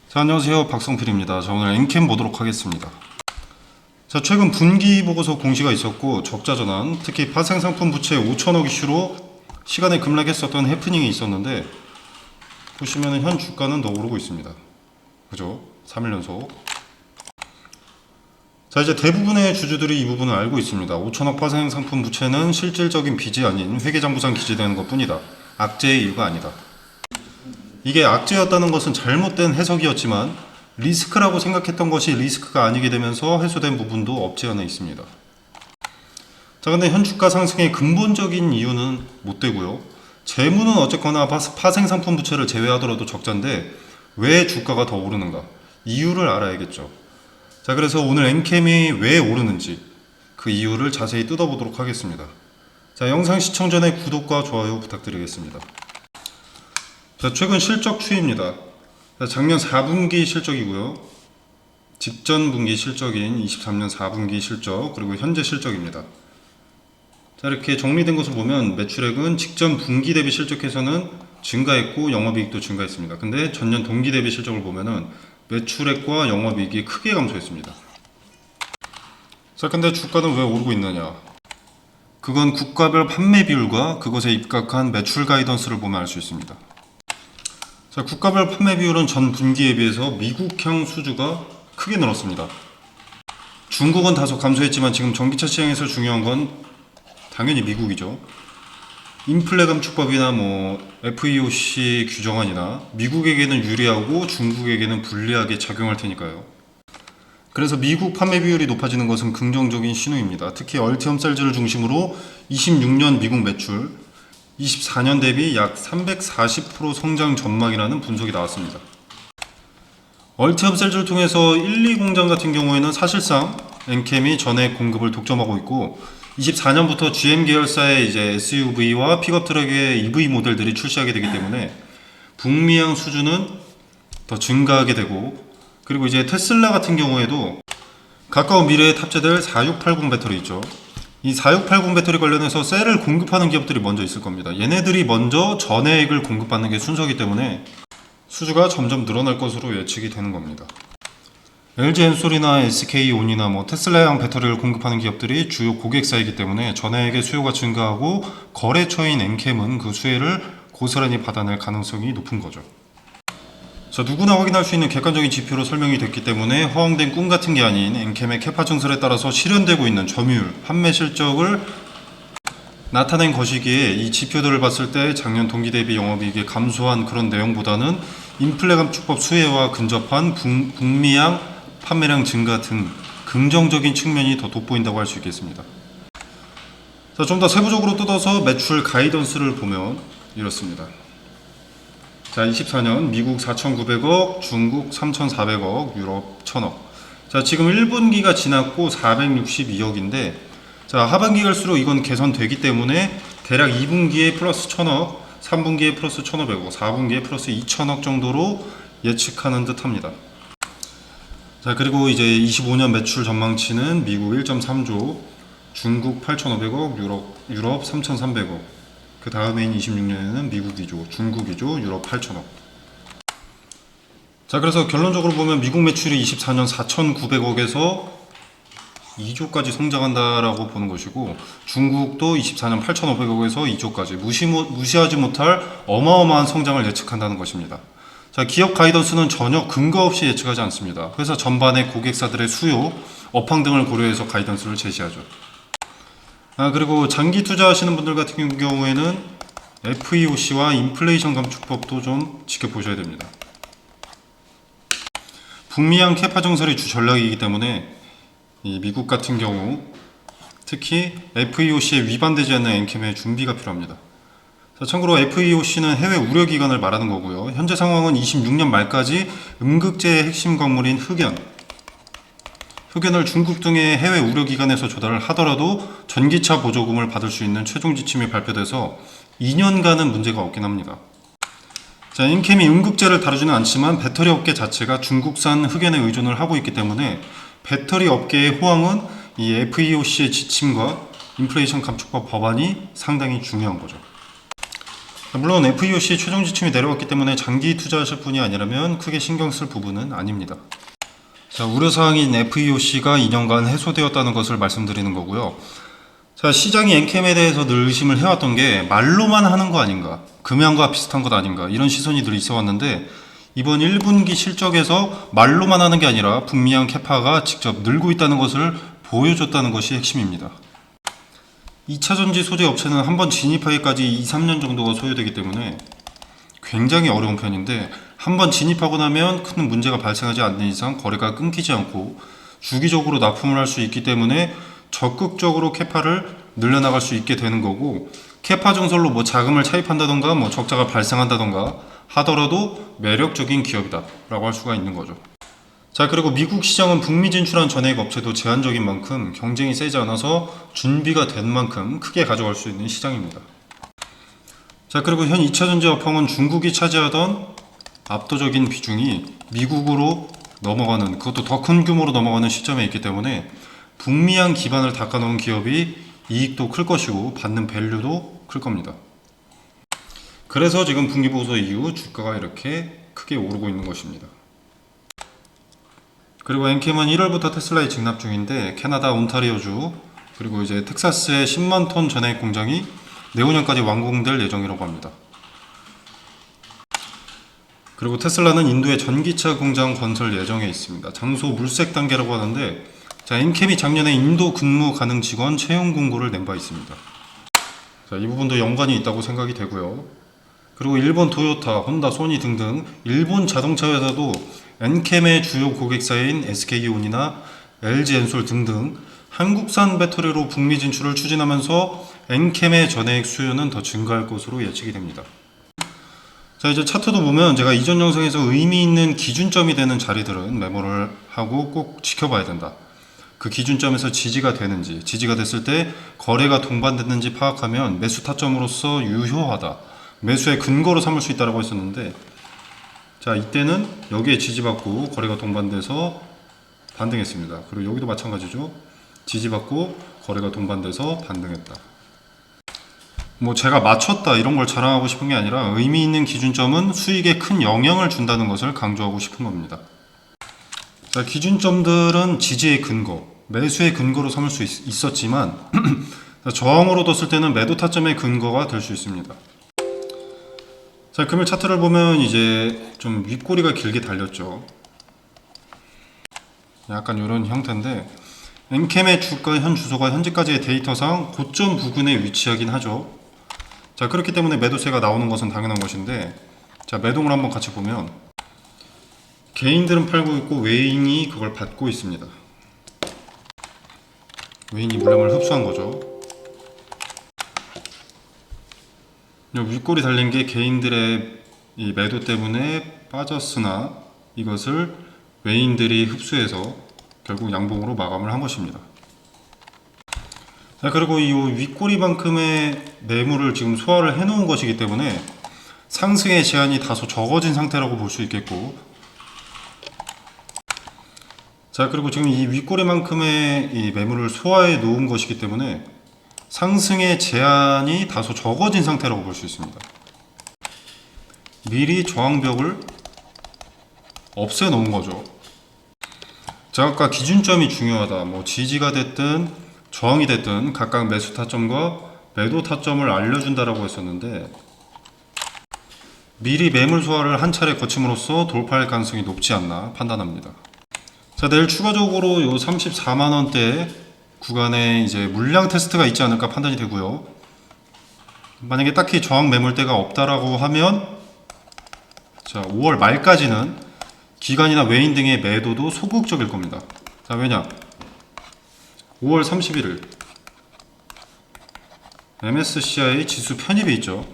자, 안녕하세요. 박성필입니다. 자, 오늘 엔캠 보도록 하겠습니다. 자, 최근 분기 보고서 공시가 있었고 적자 전환, 특히 파생상품 부채 5천억 이슈로 시간에 급락했었던 해프닝이 있었는데 보시면 현 주가는 더 오르고 있습니다. 그죠? 3일 연속. 자, 이제 대부분의 주주들이 이 부분을 알고 있습니다. 5천억 파생상품 부채는 실질적인 빚이 아닌 회계장부상 기재되는 것 뿐이다. 악재의 이유가 아니다. 이게 악재였다는 것은 잘못된 해석이었지만 리스크라고 생각했던 것이 리스크가 아니게 되면서 해소된 부분도 없지 않아 있습니다. 자, 근데 현 주가 상승의 근본적인 이유는 못 되고요. 재무는 어쨌거나 파생상품 부채를 제외하더라도 적자인데 왜 주가가 더 오르는가? 이유를 알아야겠죠. 자, 그래서 오늘 엔캠이 왜 오르는지 그 이유를 자세히 뜯어보도록 하겠습니다. 자, 영상 시청 전에 구독과 좋아요 부탁드리겠습니다. 자, 최근 실적 추이입니다. 자, 작년 4분기 실적이고요. 직전 분기 실적인 23년 4분기 실적, 그리고 현재 실적입니다. 자, 이렇게 정리된 것을 보면 매출액은 직전 분기 대비 실적에서는 증가했고 영업이익도 증가했습니다. 근데 전년 동기 대비 실적을 보면은 매출액과 영업이익이 크게 감소했습니다. 자, 근데 주가는 왜 오르고 있느냐? 그건 국가별 판매 비율과 그것에 입각한 매출 가이던스를 보면 알 수 있습니다. 자, 국가별 판매 비율은 전 분기에 비해서 미국향 수주가 크게 늘었습니다. 중국은 다소 감소했지만 지금 전기차 시장에서 중요한 건 당연히 미국이죠. 인플레 감축법이나 FEOC 규정안이나 미국에게는 유리하고 중국에게는 불리하게 작용할 테니까요. 그래서 미국 판매 비율이 높아지는 것은 긍정적인 신호입니다. 특히 얼티엄 셀즈를 중심으로 26년 미국 매출 24년 대비 약 340% 성장 전망이라는 분석이 나왔습니다. 얼티엄 셀즈를 통해서 1, 2 공장 같은 경우에는 사실상 엔캠이 전액 공급을 독점하고 있고 24년부터 GM 계열사의 이제 SUV와 픽업 트럭의 EV 모델들이 출시하게 되기 때문에 북미향 수주는 더 증가하게 되고, 그리고 이제 테슬라 같은 경우에도 가까운 미래에 탑재될 4680 배터리 있죠. 이 4680 배터리 관련해서 셀을 공급하는 기업들이 먼저 있을 겁니다. 얘네들이 먼저 전해액을 공급받는 게 순서이기 때문에 수주가 점점 늘어날 것으로 예측이 되는 겁니다. LG 엔솔이나 SK온이나 테슬라형 배터리를 공급하는 기업들이 주요 고객사이기 때문에 전해액의 수요가 증가하고 거래처인 엔캠은 그 수혜를 고스란히 받아낼 가능성이 높은 거죠. 자, 누구나 확인할 수 있는 객관적인 지표로 설명이 됐기 때문에 허황된 꿈 같은 게 아닌 엔캠의 캐파 증설에 따라서 실현되고 있는 점유율, 판매 실적을 나타낸 것이기에 이 지표들을 봤을 때 작년 동기 대비 영업이익이 감소한 그런 내용보다는 인플레 감축법 수혜와 근접한 북미향 판매량 증가 등 긍정적인 측면이 더 돋보인다고 할 수 있겠습니다. 자, 좀 더 세부적으로 뜯어서 매출 가이던스를 보면 이렇습니다. 자, 24년 미국 4,900억, 중국 3,400억, 유럽 1,000억. 자, 지금 1분기가 지났고 462억인데, 자, 하반기 갈수록 이건 개선되기 때문에 대략 2분기에 플러스 1,000억, 3분기에 플러스 1,500억, 4분기에 플러스 2,000억 정도로 예측하는 듯 합니다. 자, 그리고 이제 25년 매출 전망치는 미국 1.3조, 중국 8,500억, 유럽 3,300억. 그 다음에인 26년에는 미국 2조, 중국 2조, 유럽 8,000억. 자, 그래서 결론적으로 보면 미국 매출이 24년 4,900억에서 2조까지 성장한다라고 보는 것이고, 중국도 24년 8,500억에서 2조까지 무시하지 못할 어마어마한 성장을 예측한다는 것입니다. 자, 기업 가이던스는 전혀 근거 없이 예측하지 않습니다. 회사 전반의 고객사들의 수요, 업황 등을 고려해서 가이던스를 제시하죠. 그리고 장기 투자하시는 분들 같은 경우에는 FEOC와 인플레이션 감축법도 좀 지켜보셔야 됩니다. 북미향 캐파 증설이 주 전략이기 때문에 이 미국 같은 경우 특히 FEOC에 위반되지 않는 엔캠의 준비가 필요합니다. 자, 참고로 FEOC는 해외 우려 기간을 말하는 거고요. 현재 상황은 26년 말까지 음극재의 핵심 광물인 흑연을 중국 등의 해외 우려 기관에서 조달을 하더라도 전기차 보조금을 받을 수 있는 최종 지침이 발표돼서 2년간은 문제가 없긴 합니다. 자, 엔캠이 음극재를 다루지는 않지만 배터리 업계 자체가 중국산 흑연에 의존을 하고 있기 때문에 배터리 업계의 호황은 이 FEOC의 지침과 인플레이션 감축법 법안이 상당히 중요한 거죠. 물론 FEOC 최종 지침이 내려왔기 때문에 장기 투자하실 분이 아니라면 크게 신경 쓸 부분은 아닙니다. 자, 우려사항인 FEOC가 2년간 해소되었다는 것을 말씀드리는 거고요. 자, 시장이 엔캠에 대해서 늘 의심을 해왔던 게 말로만 하는 거 아닌가, 금양과 비슷한 것 아닌가, 이런 시선이 늘 있어 왔는데 이번 1분기 실적에서 말로만 하는 게 아니라 북미양 캐파가 직접 늘고 있다는 것을 보여줬다는 것이 핵심입니다. 2차전지 소재 업체는 한번 진입하기까지 2, 3년 정도가 소요되기 때문에 굉장히 어려운 편인데 한번 진입하고 나면 큰 문제가 발생하지 않는 이상 거래가 끊기지 않고 주기적으로 납품을 할 수 있기 때문에 적극적으로 캐파를 늘려나갈 수 있게 되는 거고, 캐파 증설로 뭐 자금을 차입한다던가 뭐 적자가 발생한다던가 하더라도 매력적인 기업이다 라고 할 수가 있는 거죠. 자, 그리고 미국 시장은 북미 진출한 전액 업체도 제한적인 만큼 경쟁이 세지 않아서 준비가 된 만큼 크게 가져갈 수 있는 시장입니다. 자, 그리고 현 2차전지 업황은 중국이 차지하던 압도적인 비중이 미국으로 넘어가는, 그것도 더 큰 규모로 넘어가는 시점에 있기 때문에 북미양 기반을 닦아놓은 기업이 이익도 클 것이고 받는 밸류도 클 겁니다. 그래서 지금 분기보고서 이후 주가가 이렇게 크게 오르고 있는 것입니다. 그리고 엔캠은 1월부터 테슬라에 직납 중인데 캐나다 온타리오주 그리고 이제 텍사스의 10만 톤 전액 공장이 내후년까지 완공될 예정이라고 합니다. 그리고 테슬라는 인도에 전기차 공장 건설 예정에 있습니다. 장소 물색 단계라고 하는데, 자, 엔캠이 작년에 인도 근무 가능 직원 채용 공고를 낸 바 있습니다. 자, 이 부분도 연관이 있다고 생각이 되고요. 그리고 일본 토요타, 혼다, 소니 등등 일본 자동차 회사도 엔캠의 주요 고객사인 SK온이나 LG엔솔 등등 한국산 배터리로 북미 진출을 추진하면서 엔캠의 전해액 수요는 더 증가할 것으로 예측이 됩니다. 자, 이제 차트도 보면 제가 이전 영상에서 의미 있는 기준점이 되는 자리들은 메모를 하고 꼭 지켜봐야 된다. 그 기준점에서 지지가 되는지, 지지가 됐을 때 거래가 동반됐는지 파악하면 매수 타점으로서 유효하다, 매수의 근거로 삼을 수 있다고 했었는데, 자, 이때는 여기에 지지받고 거래가 동반돼서 반등했습니다. 그리고 여기도 마찬가지죠. 지지받고 거래가 동반돼서 반등했다. 뭐 제가 맞췄다 이런 걸 자랑하고 싶은 게 아니라 의미 있는 기준점은 수익에 큰 영향을 준다는 것을 강조하고 싶은 겁니다. 자, 기준점들은 지지의 근거, 매수의 근거로 삼을 수 있었지만 저항으로 뒀을 때는 매도 타점의 근거가 될 수 있습니다. 자, 금일 차트를 보면 이제 좀 윗꼬리가 길게 달렸죠. 약간 이런 형태인데, 엔캠의 주가 현 주소가 현재까지의 데이터상 고점 부근에 위치하긴 하죠. 자, 그렇기 때문에 매도세가 나오는 것은 당연한 것인데, 자, 매동을 한번 같이 보면 개인들은 팔고 있고 외인이 그걸 받고 있습니다. 외인이 물량을 흡수한 거죠. 윗골이 달린 게 개인들의 이 매도 때문에 빠졌으나 이것을 외인들이 흡수해서 결국 양봉으로 마감을 한 것입니다. 자, 그리고 이 윗꼬리만큼의 매물을 지금 소화를 해 놓은 것이기 때문에 상승의 제한이 다소 적어진 상태라고 볼 수 있겠고, 자, 그리고 지금 이 윗꼬리만큼의 이 매물을 소화해 놓은 것이기 때문에 상승의 제한이 다소 적어진 상태라고 볼 수 있습니다. 미리 저항벽을 없애 놓은 거죠. 제가 아까 기준점이 중요하다, 뭐 지지가 됐든 저항이 됐든 각각 매수 타점과 매도 타점을 알려준다라고 했었는데, 미리 매물 소화를 한 차례 거침으로써 돌파할 가능성이 높지 않나 판단합니다. 자, 내일 추가적으로 요 34만원대 구간에 이제 물량 테스트가 있지 않을까 판단이 되고요. 만약에 딱히 저항 매물대가 없다라고 하면, 자, 5월 말까지는 기관이나 외인 등의 매도도 소극적일 겁니다. 자, 왜냐? 5월 31일 MSCI 지수 편입이 있죠.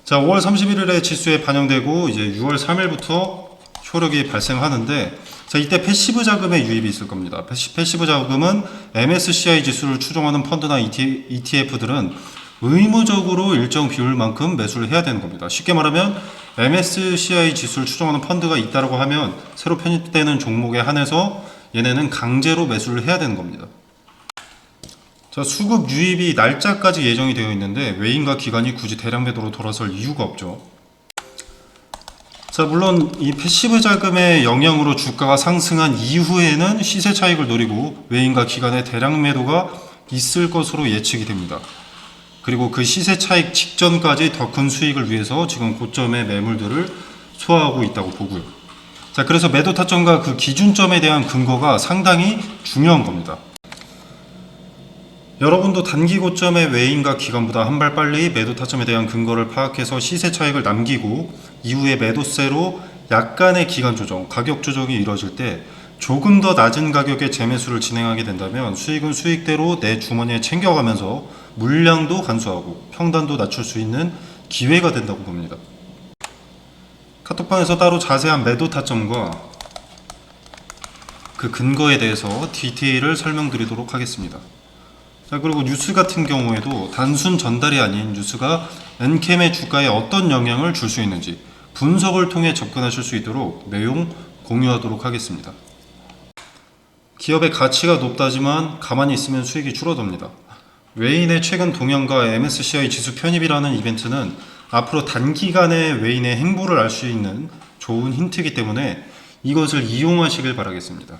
자, 5월 31일에 지수에 반영되고 이제 6월 3일부터 효력이 발생하는데, 자, 이때 패시브 자금의 유입이 있을 겁니다. 패시브 자금은 MSCI 지수를 추종하는 펀드나 ETF들은 의무적으로 일정 비율만큼 매수를 해야 되는 겁니다. 쉽게 말하면 MSCI 지수를 추종하는 펀드가 있다고 하면 새로 편입되는 종목에 한해서 얘네는 강제로 매수를 해야 되는 겁니다. 자, 수급 유입이 날짜까지 예정이 되어 있는데 외인과 기관이 굳이 대량 매도로 돌아설 이유가 없죠. 자, 물론 이 패시브 자금의 영향으로 주가가 상승한 이후에는 시세 차익을 노리고 외인과 기관의 대량 매도가 있을 것으로 예측이 됩니다. 그리고 그 시세 차익 직전까지 더 큰 수익을 위해서 지금 고점의 매물들을 소화하고 있다고 보고요. 자, 그래서 매도 타점과 그 기준점에 대한 근거가 상당히 중요한 겁니다. 여러분도 단기 고점의 외인과 기관보다 한 발 빨리 매도 타점에 대한 근거를 파악해서 시세 차익을 남기고 이후에 매도세로 약간의 기간 조정, 가격 조정이 이루어질 때 조금 더 낮은 가격의 재매수를 진행하게 된다면 수익은 수익대로 내 주머니에 챙겨가면서 물량도 간소하고 평단도 낮출 수 있는 기회가 된다고 봅니다. 카톡방에서 따로 자세한 매도 타점과 그 근거에 대해서 디테일을 설명드리도록 하겠습니다. 자, 그리고 뉴스 같은 경우에도 단순 전달이 아닌 뉴스가 엔캠의 주가에 어떤 영향을 줄 수 있는지 분석을 통해 접근하실 수 있도록 내용 공유하도록 하겠습니다. 기업의 가치가 높다지만 가만히 있으면 수익이 줄어듭니다. 외인의 최근 동향과 MSCI 지수 편입이라는 이벤트는 앞으로 단기간에 외인의 행보를 알 수 있는 좋은 힌트이기 때문에 이것을 이용하시길 바라겠습니다.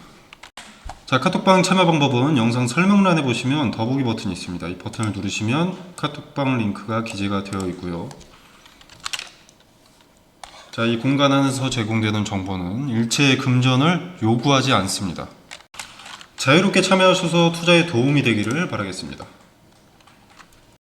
자, 카톡방 참여 방법은 영상 설명란에 보시면 더보기 버튼이 있습니다. 이 버튼을 누르시면 카톡방 링크가 기재가 되어 있고요. 자, 이 공간 안에서 제공되는 정보는 일체의 금전을 요구하지 않습니다. 자유롭게 참여하셔서 투자에 도움이 되기를 바라겠습니다.